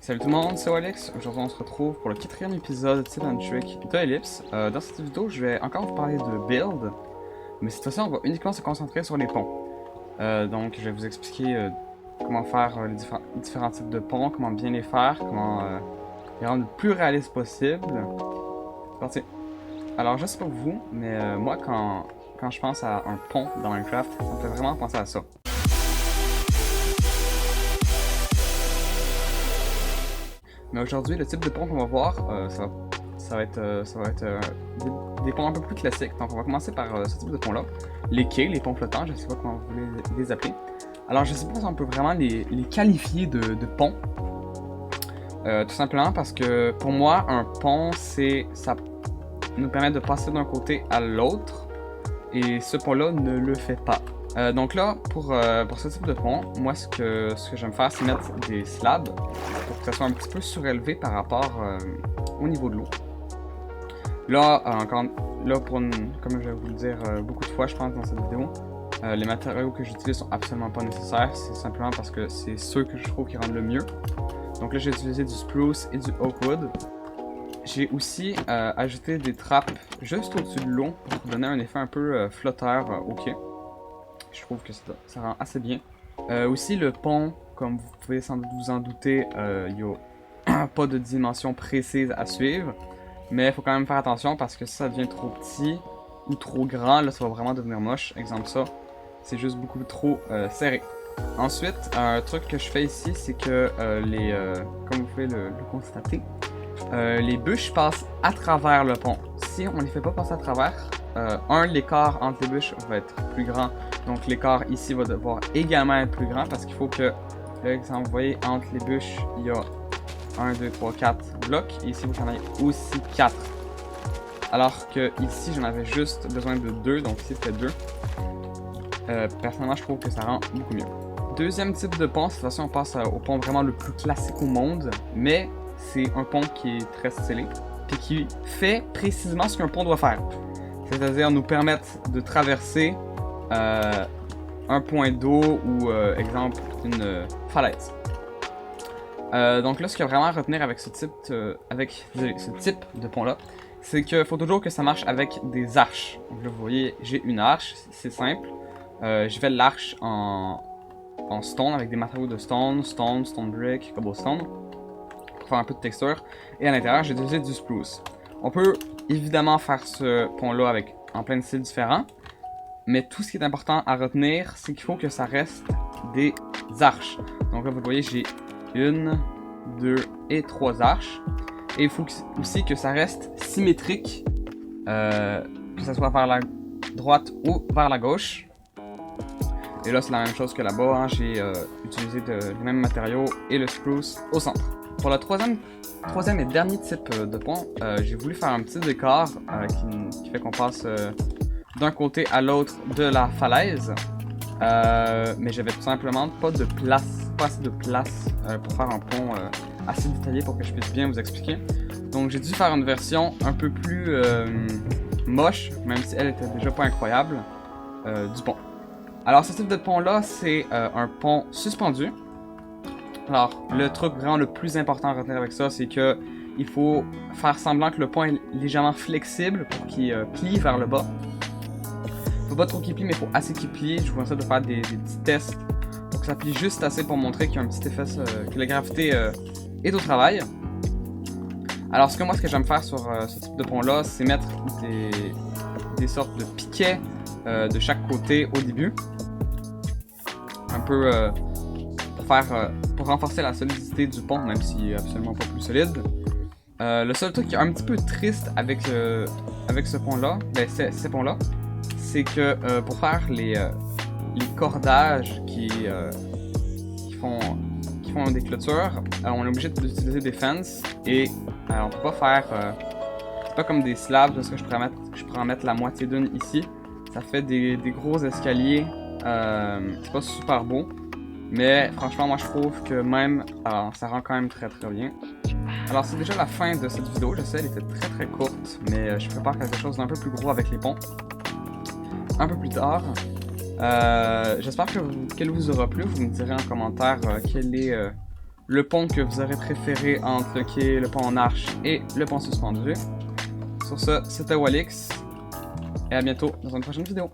Salut tout le monde, c'est Alex. Aujourd'hui on se retrouve pour le 4e épisode de Tip and Trick de Ellipse. Dans cette vidéo je vais encore vous parler de build, mais cette fois-ci on va uniquement se concentrer sur les ponts. Donc je vais vous expliquer comment faire les différents types de ponts, comment bien les faire, comment les rendre le plus réaliste possible. C'est parti. Alors je sais pas vous, mais moi quand je pense à un pont dans Minecraft, ça me fait vraiment penser à ça. Mais aujourd'hui, le type de pont qu'on va voir, ça va être des ponts un peu plus classiques. Donc on va commencer par ce type de pont-là. Les quais, les ponts flottants, je ne sais pas comment vous voulez les appeler. Alors je ne sais pas si on peut vraiment les qualifier de ponts. Tout simplement parce que pour moi, un pont, ça nous permet de passer d'un côté à l'autre. Et ce pont-là ne le fait pas. Donc là, pour ce type de pont, moi ce que j'aime faire, c'est mettre des slabs pour que ça soit un petit peu surélevé par rapport au niveau de l'eau. Là, comme je vais vous le dire beaucoup de fois, je pense, dans cette vidéo, les matériaux que j'utilise sont absolument pas nécessaires, c'est simplement parce que c'est ceux que je trouve qui rendent le mieux. Donc là, j'ai utilisé du spruce et du oakwood. J'ai aussi ajouté des trappes juste au-dessus de l'eau pour donner un effet un peu flotteur au quai. Je trouve que ça rend assez bien. Aussi le pont, comme vous pouvez sans doute vous en douter, il n'y a pas de dimension précise à suivre. Mais il faut quand même faire attention parce que si ça devient trop petit ou trop grand, là ça va vraiment devenir moche. Exemple ça, c'est juste beaucoup trop serré. Ensuite, un truc que je fais ici, c'est que comme vous pouvez le constater, les bûches passent à travers le pont. Si on ne les fait pas passer à travers, l'écart entre les bûches va être plus grand. Donc l'écart ici va devoir également être plus grand parce qu'il faut que, par exemple, vous voyez, entre les bûches, il y a 1, 2, 3, 4 blocs. Et ici, vous en avez aussi 4. Alors que ici, j'en avais juste besoin de 2. Donc ici, c'était 2. Personnellement, je trouve que ça rend beaucoup mieux. Deuxième type de pont, cette fois-ci, on passe au pont vraiment le plus classique au monde. Mais c'est un pont qui est très stylé. Puis qui fait précisément ce qu'un pont doit faire. C'est-à-dire nous permettre de traverser un point d'eau ou, exemple, une falaise. Donc là, ce qu'il y a vraiment à retenir avec ce type de pont-là, c'est qu'il faut toujours que ça marche avec des arches. Donc là, vous voyez, j'ai une arche, c'est simple. Je vais l'arche en stone, avec des matériaux de stone brick, cobblestone, pour faire un peu de texture. Et à l'intérieur, j'ai utilisé du spruce. On peut évidemment faire ce pont-là en plein de styles différents. Mais tout ce qui est important à retenir, c'est qu'il faut que ça reste des arches. Donc là, vous voyez, j'ai 1, 2 et 3 arches. Et il faut aussi que ça reste symétrique, que ce soit vers la droite ou vers la gauche. Et là, c'est la même chose que là-bas. Hein. J'ai utilisé les mêmes matériaux et le spruce au centre. Pour le troisième et dernier type de pont, j'ai voulu faire un petit décor qui fait qu'on passe d'un côté à l'autre de la falaise, mais j'avais tout simplement pas assez de place pour faire un pont assez détaillé pour que je puisse bien vous expliquer. Donc j'ai dû faire une version un peu plus moche, même si elle était déjà pas incroyable, du pont. Alors ce type de pont là, c'est un pont suspendu. Alors le truc vraiment le plus important à retenir avec ça, c'est que il faut faire semblant que le pont est légèrement flexible pour qu'il plie vers le bas. Faut pas trop qu'il plie, mais il faut assez qu'il plie. Je vous conseille de faire des petits tests pour que ça plie juste assez pour montrer qu'il y a un petit effet, que la gravité est au travail. Alors, ce que j'aime faire sur ce type de pont-là, c'est mettre des sortes de piquets de chaque côté au début. Un peu pour renforcer la solidité du pont, même s'il est absolument pas plus solide. Le seul truc qui est un petit peu triste avec ce pont-là, ces ponts-là, c'est que pour faire les cordages qui font des clôtures, on est obligé d'utiliser des fences et on peut pas faire. C'est pas comme des slabs parce que je pourrais en mettre la moitié d'une ici. Ça fait des gros escaliers. C'est pas super beau, mais franchement, moi je trouve que même ça rend quand même très très bien. Alors c'est déjà la fin de cette vidéo. Je sais, elle était très très courte, mais je prépare quelque chose d'un peu plus gros avec les ponts un peu plus tard. J'espère qu'elle vous aura plu. Vous me direz en commentaire quel est le pont que vous aurez préféré entre le quai, le pont en arche et le pont suspendu. Sur ce, c'était Walix, et à bientôt dans une prochaine vidéo.